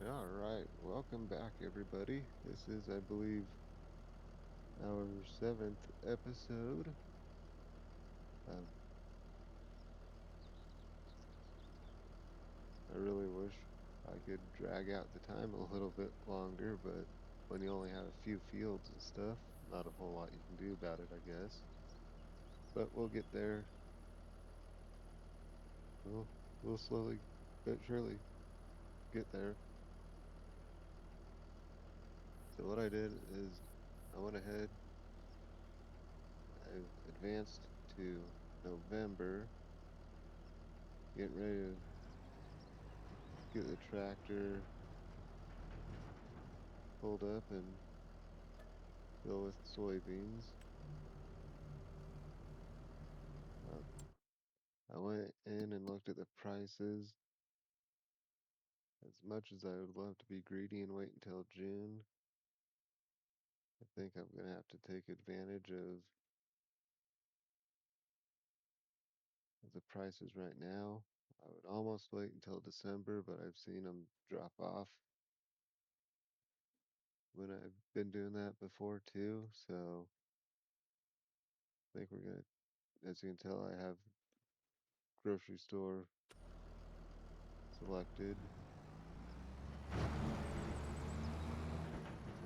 All right, welcome back, everybody. This is, I believe, our seventh episode. Um, I really wish I could drag out the time a little bit longer, but when you only have a few fields and stuff, not a whole lot you can do about it, I guess. But we'll get there. We'll slowly but surely get there. So what I did is I went ahead, I advanced to November, getting ready to get the tractor pulled up and fill with soybeans. Um, I went in and looked at the prices. As much as I would love to be greedy and wait until June, I think I'm going to have to take advantage of the prices right now. I would almost wait until December, but I've seen them drop off when I've been doing that before too. So I think we're going to, as you can tell, I have grocery store selected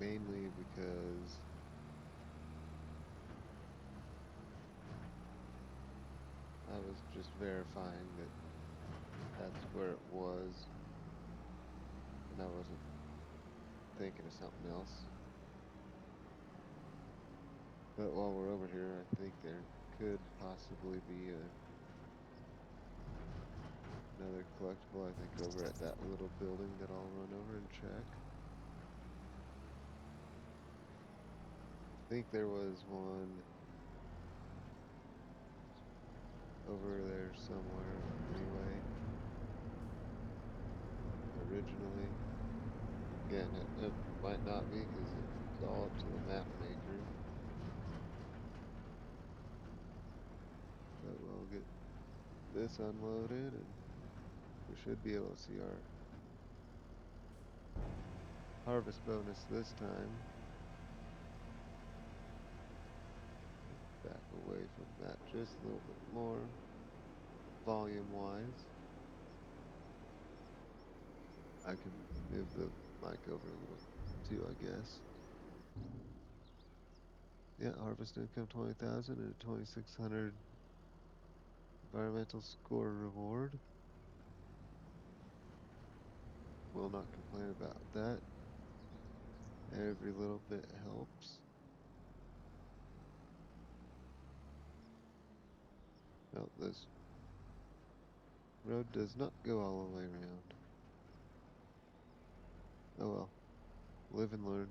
mainly because I was just verifying that that's where it was, and I wasn't thinking of something else. But while we're over here, I think there could possibly be another collectible, I think, over at that little building that I'll run over and check. I think there was one over there somewhere anyway, originally. Again, it might not be because it's all up to the map maker, but we'll get this unloaded and we should be able to see our harvest bonus this time. Back away from that just a little bit more volume wise. I can move the mic over a little too, I guess. Yeah, harvest income 20,000 and a 2,600 environmental score reward. Will not complain about that. Every little bit helps. No, this road does not go all the way around. Oh well, live and learn.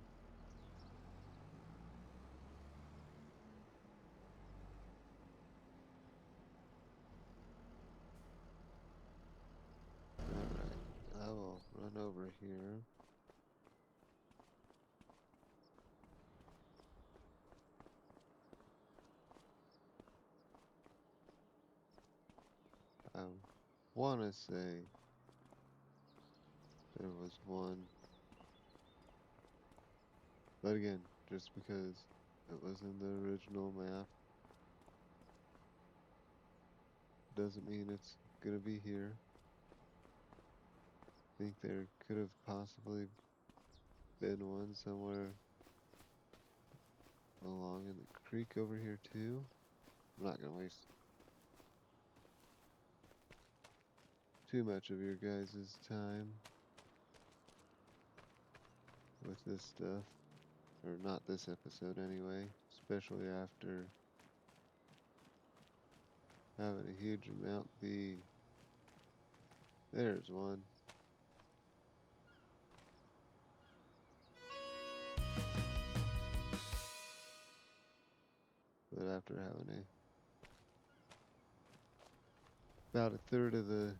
Alright, I will run over here. I want to say there was one, but again, just because it was in the original map doesn't mean it's gonna be here. I think there could have possibly been one somewhere along in the creek over here too. I'm not gonna waste too much of your guys' time with this stuff, or not this episode anyway, especially after having a huge amount be. There's one. But after having about a third of the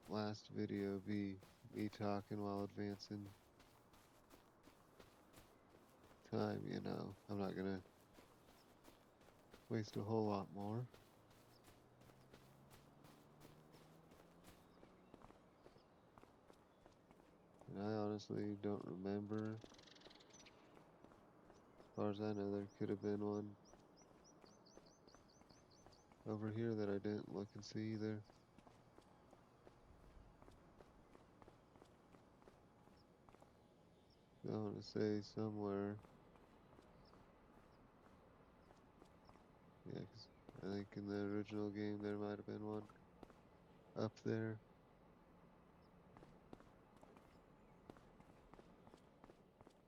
last video be me talking while advancing time, I'm not gonna waste a whole lot more. And I honestly don't remember. As far as I know, there could have been one over here that I didn't look and see either. I want to say somewhere. Yeah, 'cause I think in the original game there might have been one up there.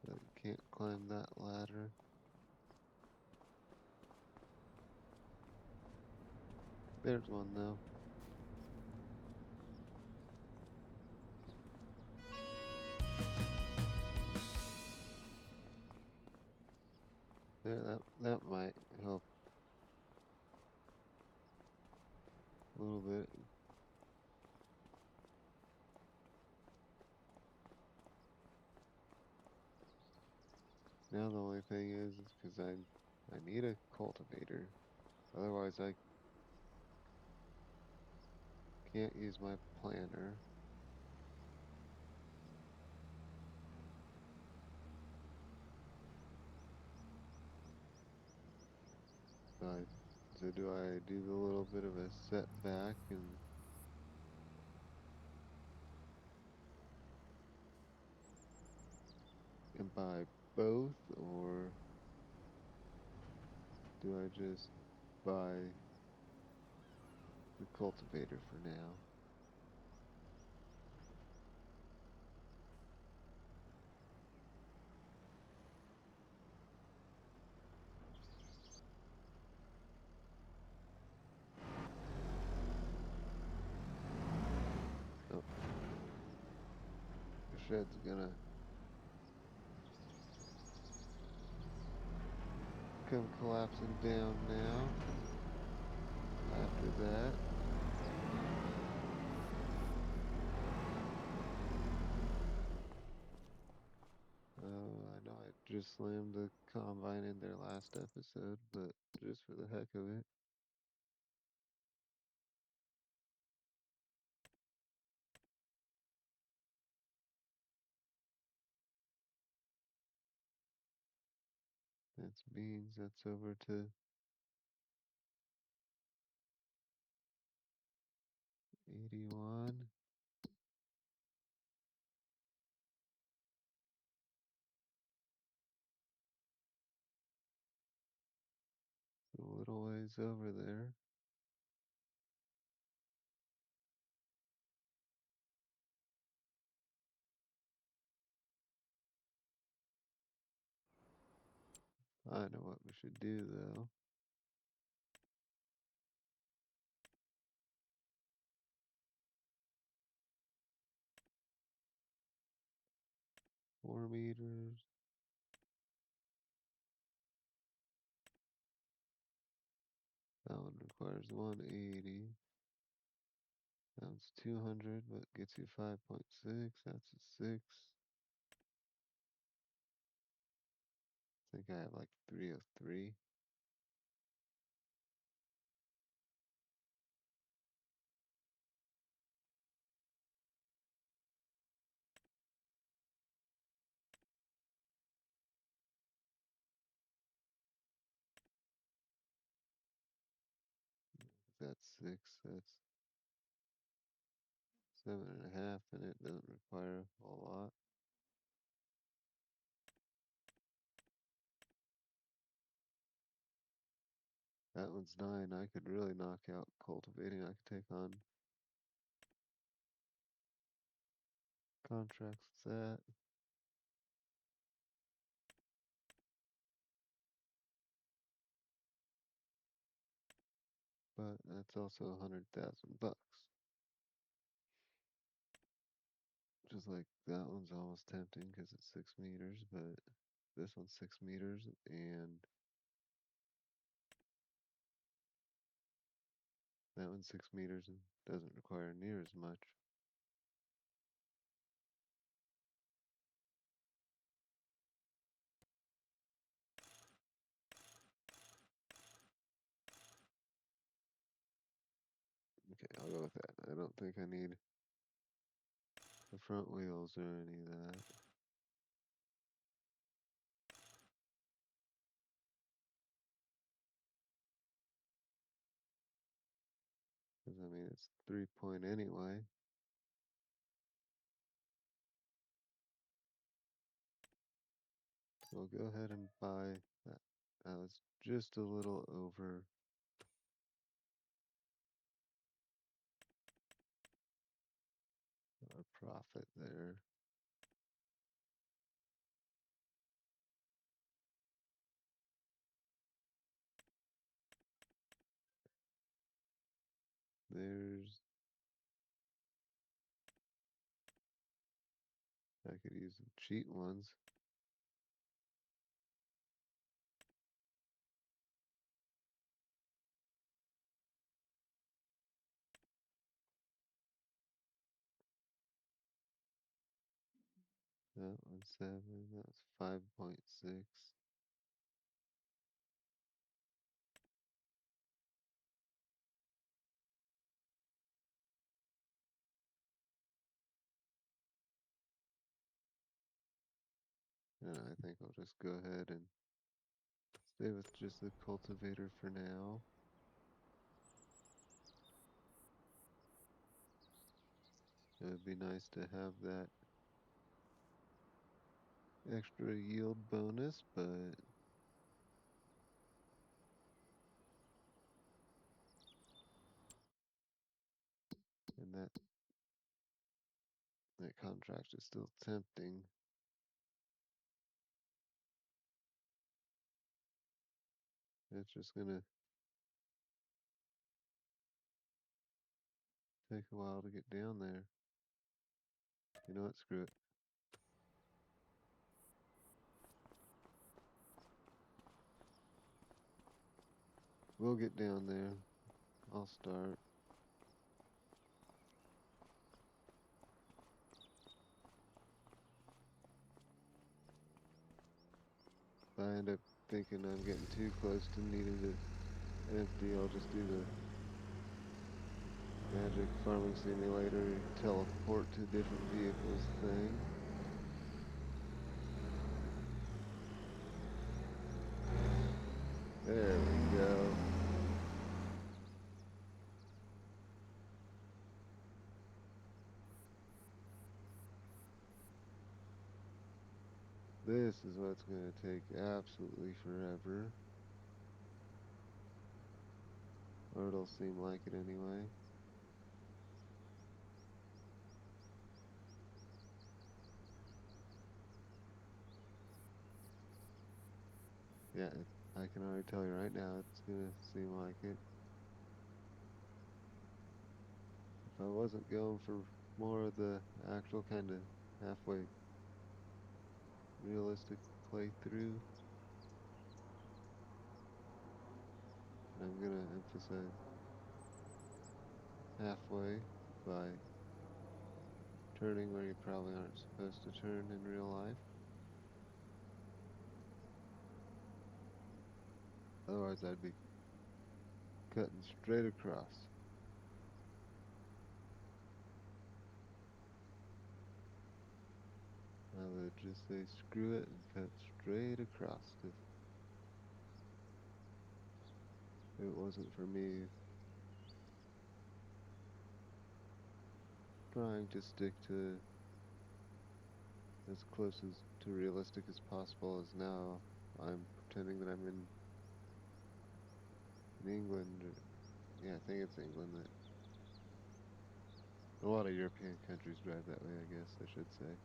But you can't climb that ladder. There's one though. There, that might help a little bit. Now the only thing is because I need a cultivator. Otherwise I can't use my planter. But so do I do the little bit of a setback and buy both, or do I just buy the cultivator for now? Oh, the shed's gonna come collapsing down now. After that, I know I just slammed the combine in there last episode, but just for the heck of it. That's beans. That's over to 81. A little ways over there. I know what we should do though. 4 meters. That one requires 180. That one's 200, but gets you 5.6. That's a 6. I think I have like 303. That's 6. That's 7.5, and it doesn't require a whole lot. That one's 9. I could really knock out cultivating. I could take on contracts with that. But that's also 100,000 bucks. Just like that one's almost tempting because it's 6 meters, but this one's 6 meters, and that one's 6 meters and doesn't require near as much. Okay, I'll go with that. I don't think I need the front wheels or any of that. 'Cause I mean, it's 3-point anyway. We'll go ahead and buy that. That was just a little over our profit there. There's, I could use some cheat ones. That was 7, that's 5.6. And I think I'll just go ahead and stay with just the cultivator for now. It would be nice to have that extra yield bonus, but and that contract is still tempting. It's just gonna take a while to get down there. You know what? Screw it. We'll get down there. I'll start. If I end up thinking I'm getting too close to needing to empty, I'll just do the magic farming simulator teleport to different vehicles thing. There we go. This is what's going to take absolutely forever. Or it'll seem like it anyway. Yeah, I can already tell you right now it's going to seem like it. If I wasn't going for more of the actual kind of halfway realistic playthrough, and I'm going to emphasize halfway by turning where you probably aren't supposed to turn in real life. Otherwise, I'd be cutting straight across. I would just say screw it and cut straight across if it wasn't for me trying to stick to as close as to realistic as possible. As now I'm pretending that I'm in England. Yeah, I think it's England. That a lot of European countries drive that way, I guess I should say.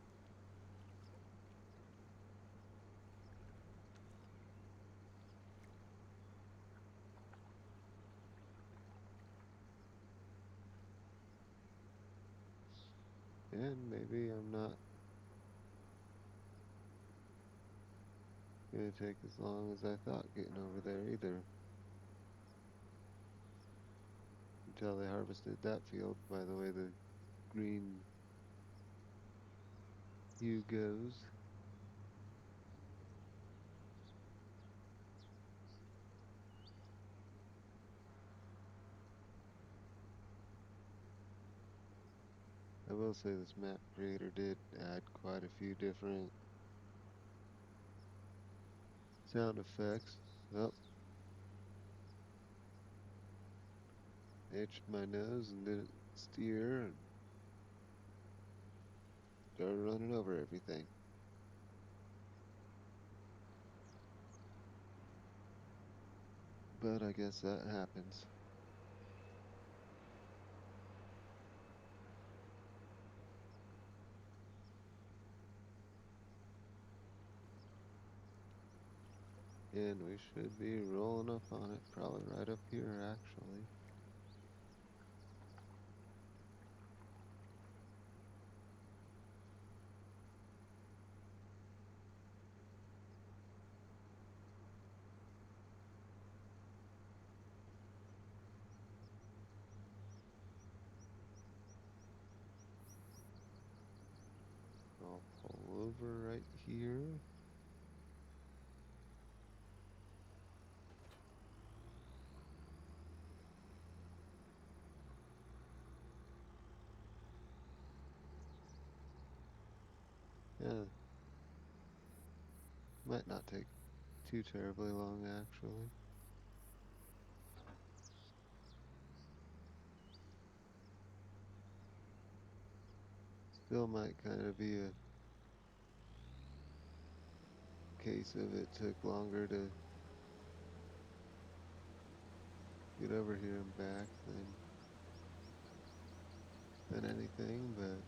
And maybe I'm not gonna take as long as I thought getting over there either. Until they harvested that field, by the way the green hue goes. I will will say this map creator did add quite a few different sound effects. Oh, itched my nose and didn't steer and started running over everything. But I guess that happens. And we should be rolling up on it, probably right up here, actually. I'll pull over right here. Yeah, might not take too terribly long, actually. Still might kind of be a case of it took longer to get over here and back than anything, but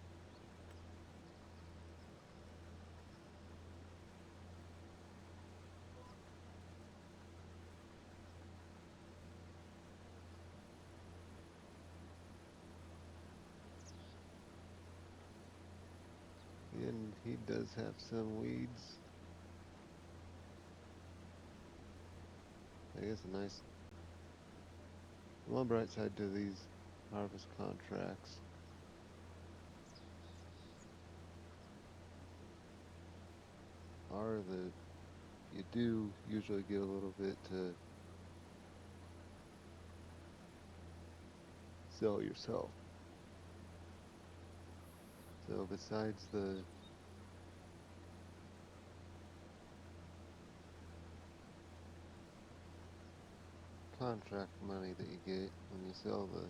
and he does have some weeds. I guess a nice one bright side to these harvest contracts are that you do usually get a little bit to sell yourself. So besides the contract money that you get when you sell the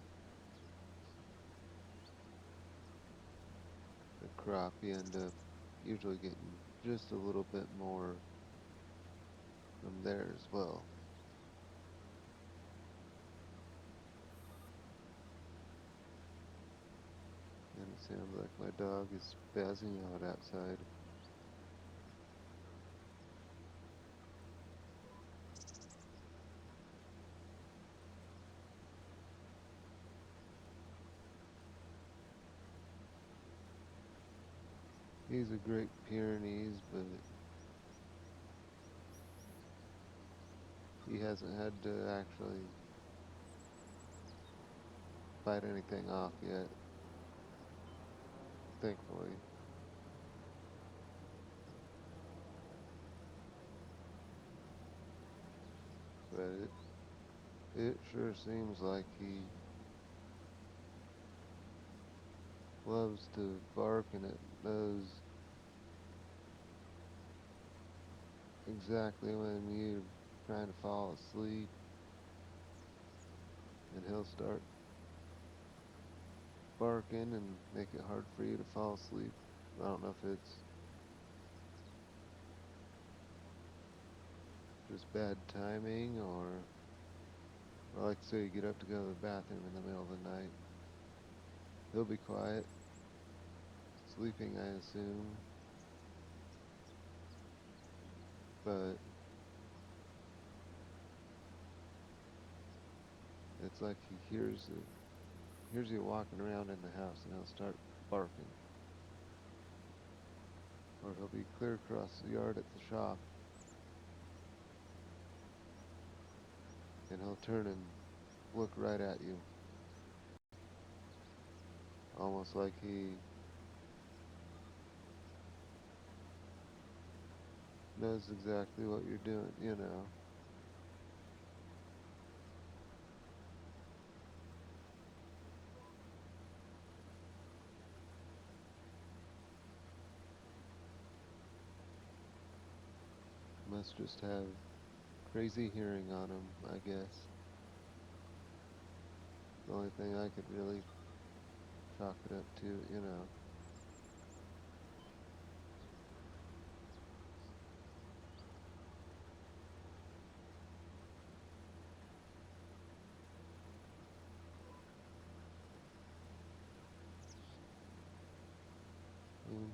crop, you end up usually getting just a little bit more from there as well. And it sounds like my dog is spazzing out outside. He's a Great Pyrenees, but he hasn't had to actually fight anything off yet, thankfully. But it sure seems like he loves to bark and it knows exactly when you're trying to fall asleep and he'll start barking and make it hard for you to fall asleep. I don't know if it's just bad timing or like say you get up to go to the bathroom in the middle of the night. He'll be quiet, sleeping, I assume, but it's like he hears you walking around in the house and he'll start barking. Or he'll be clear across the yard at the shop and he'll turn and look right at you. Almost like he knows exactly what you're doing. must just have crazy hearing on him, I guess. The only thing I could really chalk it up to. And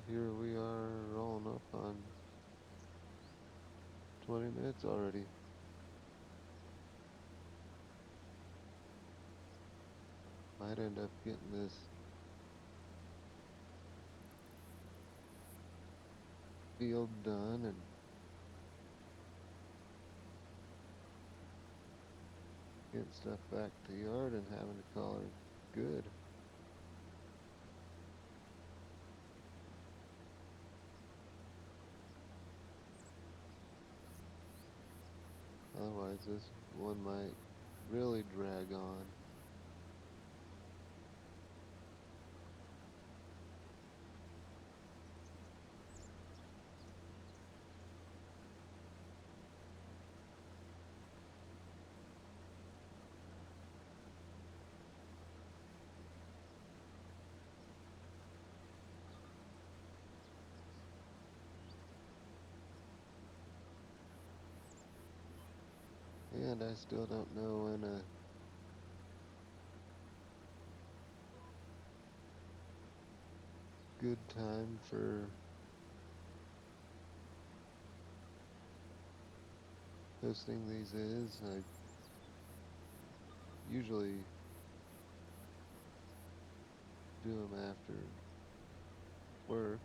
here we are rolling up on 20 minutes already. Might end up getting this field done and getting stuff back to the yard and having to call her good. Otherwise, this one might really drag on. And I still don't know when a good time for posting these is. I usually do them after work,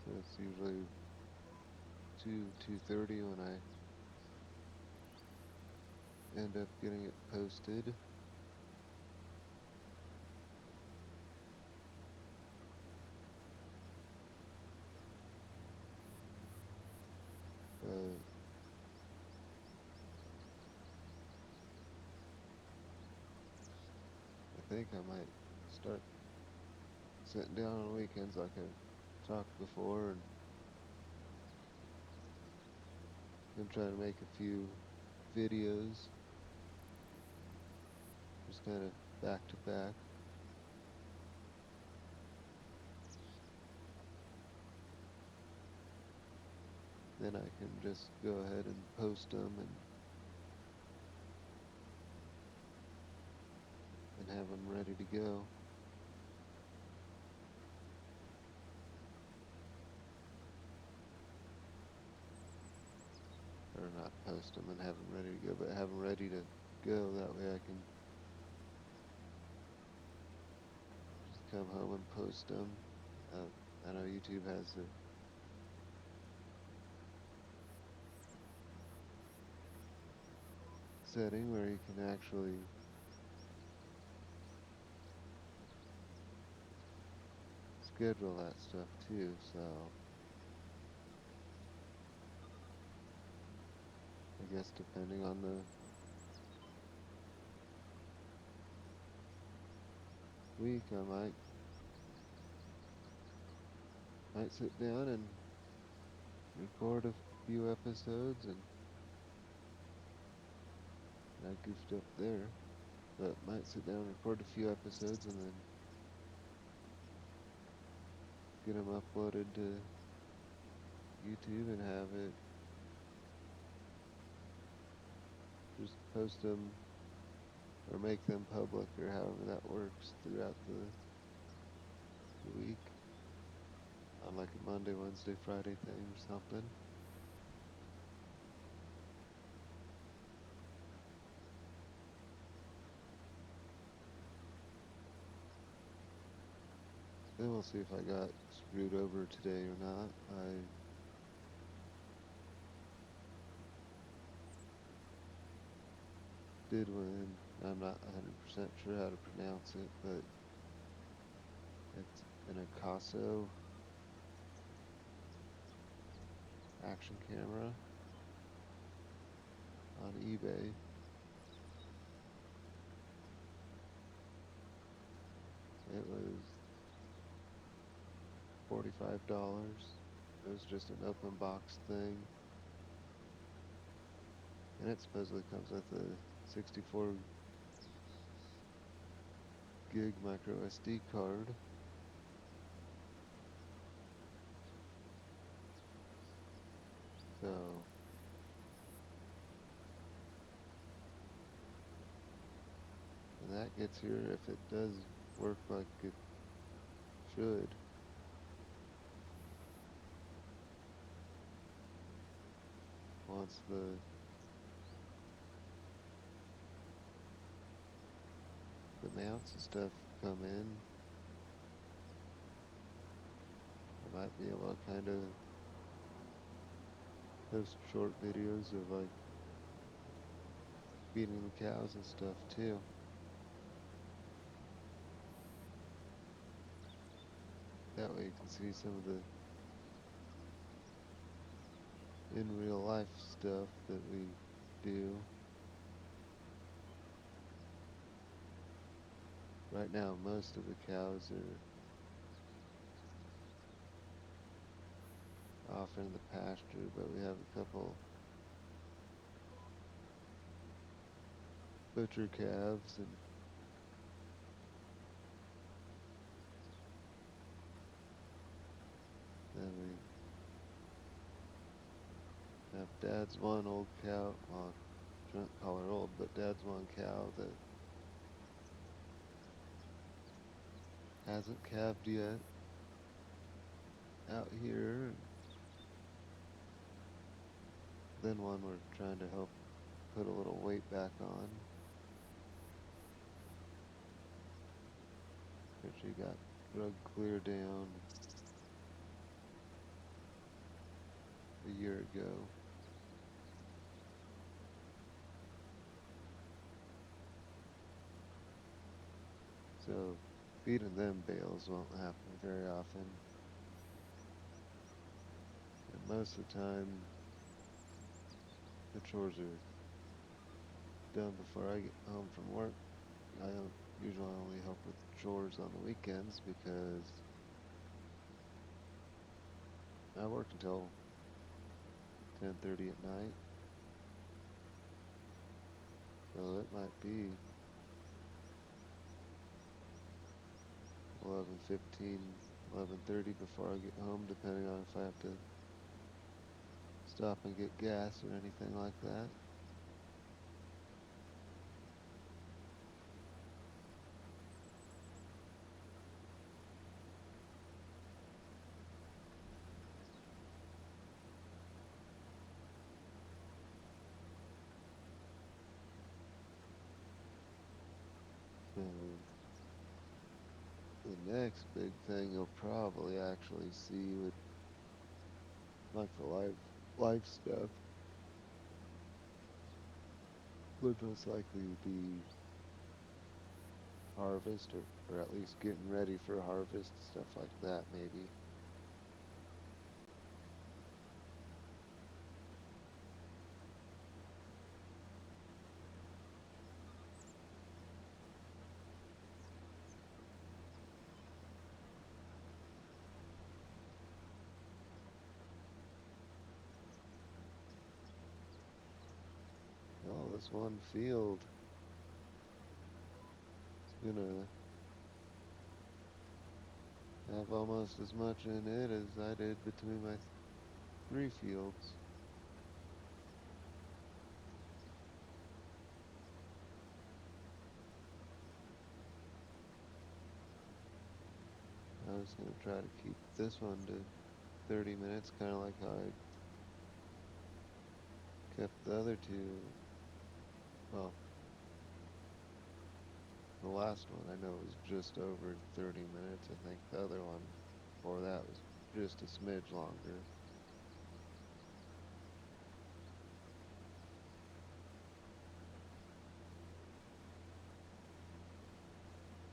so it's usually 2:30 when I end up getting it posted. But I think I might start sitting down on weekends like I talked before and then try to make a few videos just kind of back to back. Then I can just go ahead and post them and have them ready to go. Or not post them and have them ready to go, but have them ready to go. That way I can just come home and post them. I know YouTube has a setting where you can actually schedule that stuff too. So I guess depending on the week, I might sit down and record a few episodes, and I goofed up there, but might sit down and record a few episodes and then get them uploaded to YouTube and have it just post them or make them public or however that works throughout the week on like a Monday, Wednesday, Friday thing or something. Then we'll see if I got screwed over today or not. I did win. I'm not 100% sure how to pronounce it, but it's an Akaso action camera on eBay. It was $45. It was just an open box thing, and it supposedly comes with a 64 gig micro SD card. So when that gets here, if it does work like it should, once the mounts and stuff come in, I might be able to kind of post short videos of like feeding the cows and stuff too. That way you can see some of the in real life stuff that we do. Right now, most of the cows are off in the pasture, but we have a couple butcher calves, and then we have Dad's one old cow. Well, I shouldn't call her old, but Dad's one cow that hasn't calved yet out here, and then one we're trying to help put a little weight back on because she got drug clear down a year ago. So feeding them bales won't happen very often. And most of the time, the chores are done before I get home from work. Usually only help with chores on the weekends because I work until 10:30 at night. So it might be 11:15, 11:30 before I get home, depending on if I have to stop and get gas or anything like that. So the next big thing you'll probably actually see with like the live stuff would most likely be harvest, or at least getting ready for harvest, stuff like that maybe. Oh, this one field is gonna have almost as much in it as I did between my three fields. I was gonna try to keep this one to 30 minutes, kind of like how I kept the other two. Well, the last one I know was just over 30 minutes. I think the other one before that was just a smidge longer.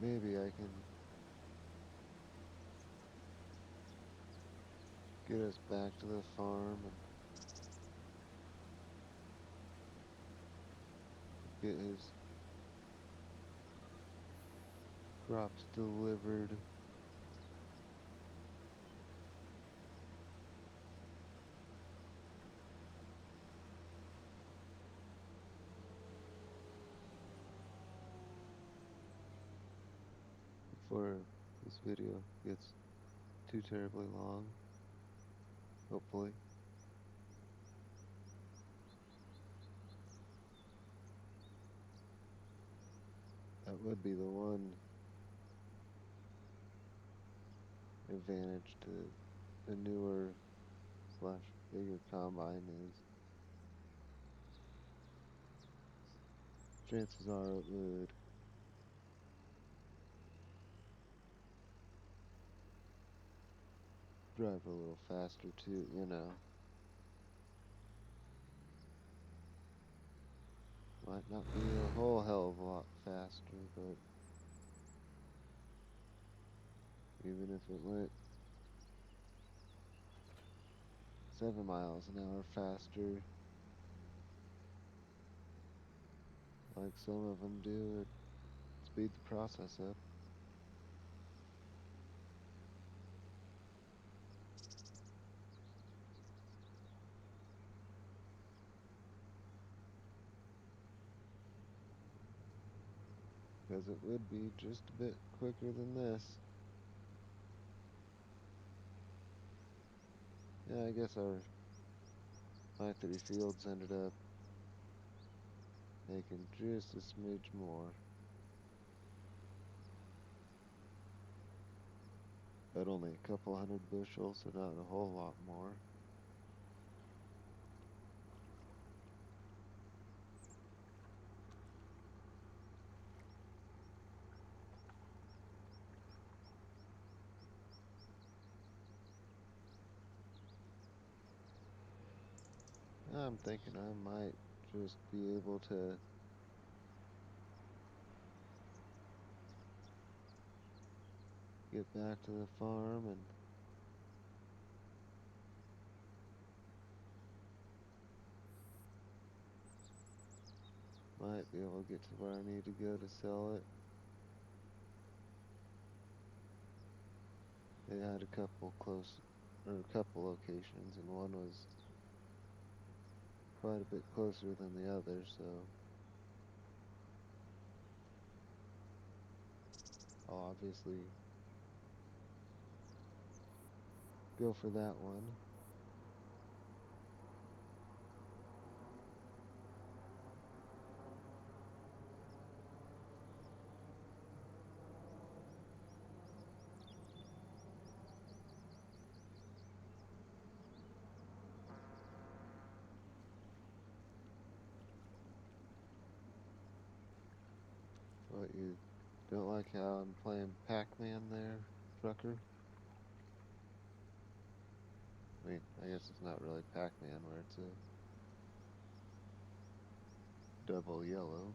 Maybe I can get us back to the farm and get his crops delivered. before this video gets too terribly long, hopefully. That would be the one advantage to the newer slash bigger combine is chances are it would drive a little faster too, you know. Might not be a whole hell of a lot faster, but even if it went 7 miles an hour faster, like some of them do, it'd speed the process up. Because it would be just a bit quicker than this. Yeah, I guess my 3 fields ended up making just a smidge more, but only a couple hundred bushels, so not a whole lot more. I'm thinking I might just be able to get back to the farm and might be able to get to where I need to go to sell it. They had a couple locations, and one was quite a bit closer than the other, so I'll obviously go for that one. But you don't like how I'm playing Pac-Man there, trucker? I mean, I guess it's not really Pac-Man where it's a double yellow.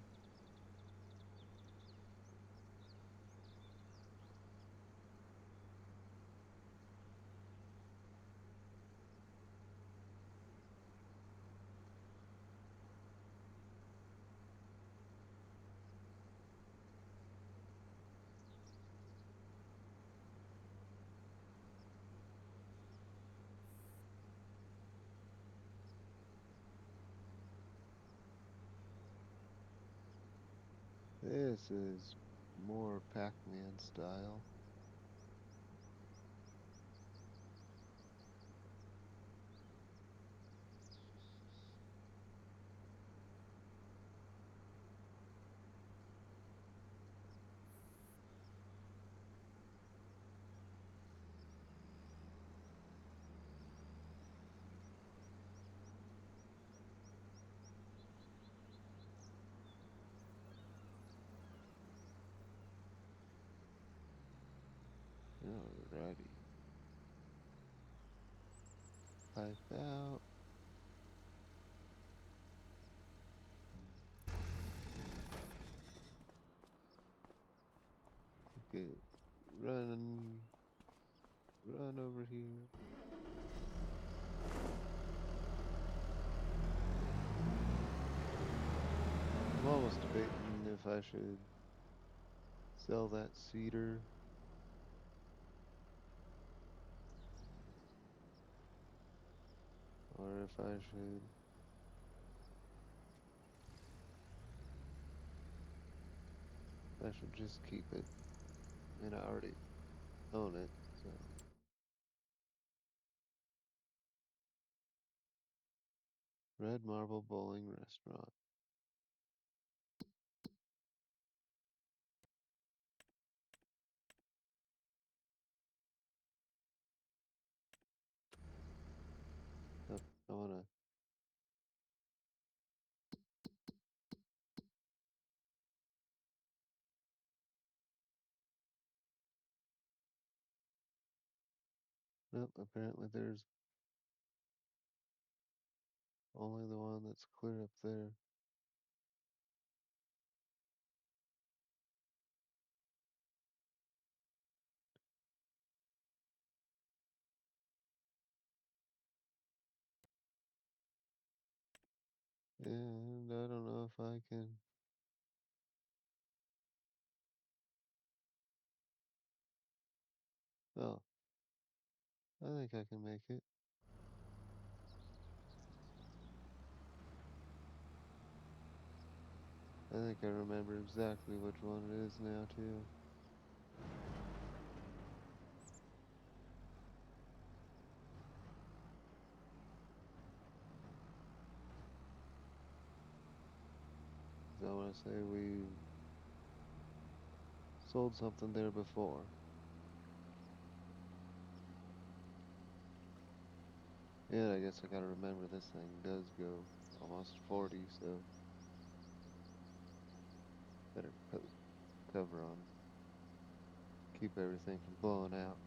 This is more Pac-Man style. Alrighty. Pipe out. Okay. Run. Run over here. I'm almost debating if I should sell that cedar or if I should just keep it. and I already own it, so. Red Marble Bowling Restaurant. Nope, I wanna. Nope, apparently there's only the one that's clear up there. And I don't know if I can. Oh, I think I can make it. I think I remember exactly which one it is now, too. So I want to say we sold something there before. And I guess I gotta remember this thing does go almost 40, so better put cover on. Keep everything from blowing out.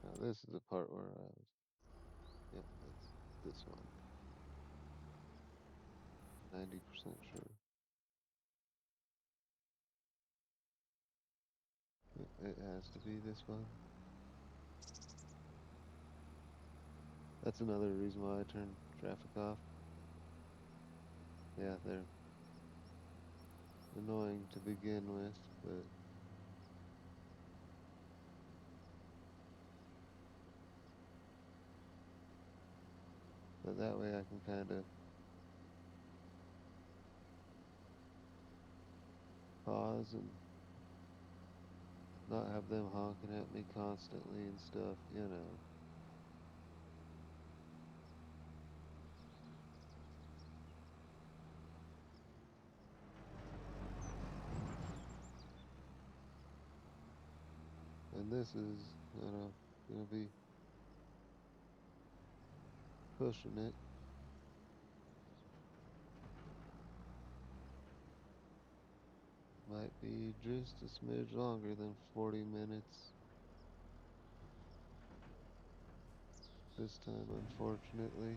Now this is the part where I was, yep, that's this one. 90% sure. Yep, it has to be this one. That's another reason why I turned traffic off. Yeah, they're annoying to begin with, but that way I can kind of pause and not have them honking at me constantly and stuff. And this is, gonna be pushing it. Might be just a smidge longer than 40 minutes this time, unfortunately.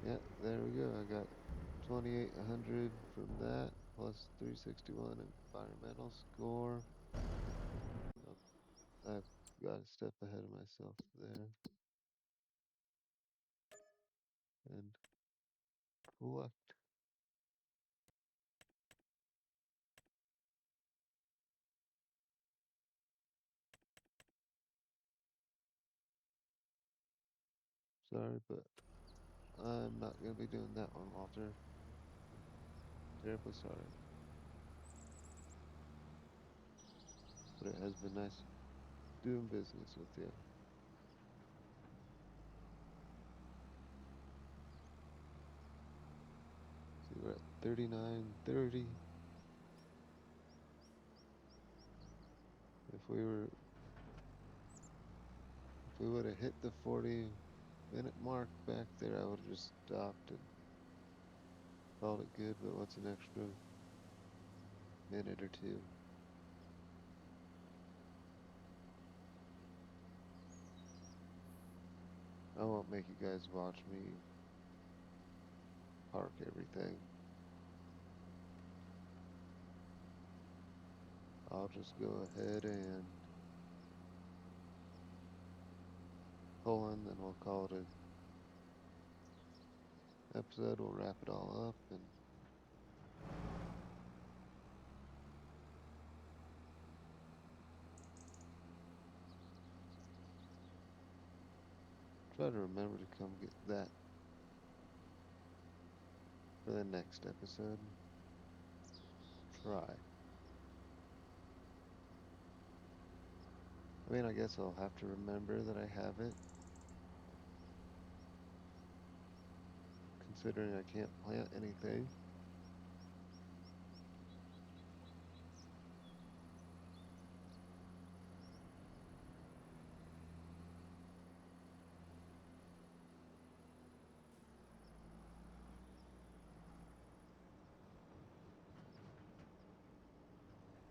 Yeah, there we go. I got 2,800 from that plus 361 environmental score. Oh, I've got a step ahead of myself there. And collect. Sorry, but I'm not going to be doing that one, Walter. Terribly sorry. But it has been nice doing business with you. See, we're at 39.30. If we were, if we would have hit the 40-minute mark back there, I would have just stopped and called it good. But what's an extra minute or two? I won't make you guys watch me park everything. I'll just go ahead and pull in, then we'll call it a episode, we'll wrap it all up and try to remember to come get that for the next episode. Try. I mean, I guess I'll have to remember that I have it, considering I can't plant anything.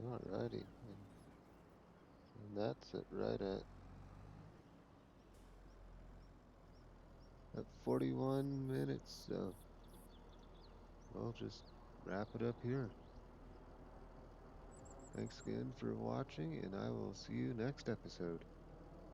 Alrighty, and that's it right at 41 minutes. So I'll just wrap it up here. Thanks again for watching, and I will see you next episode.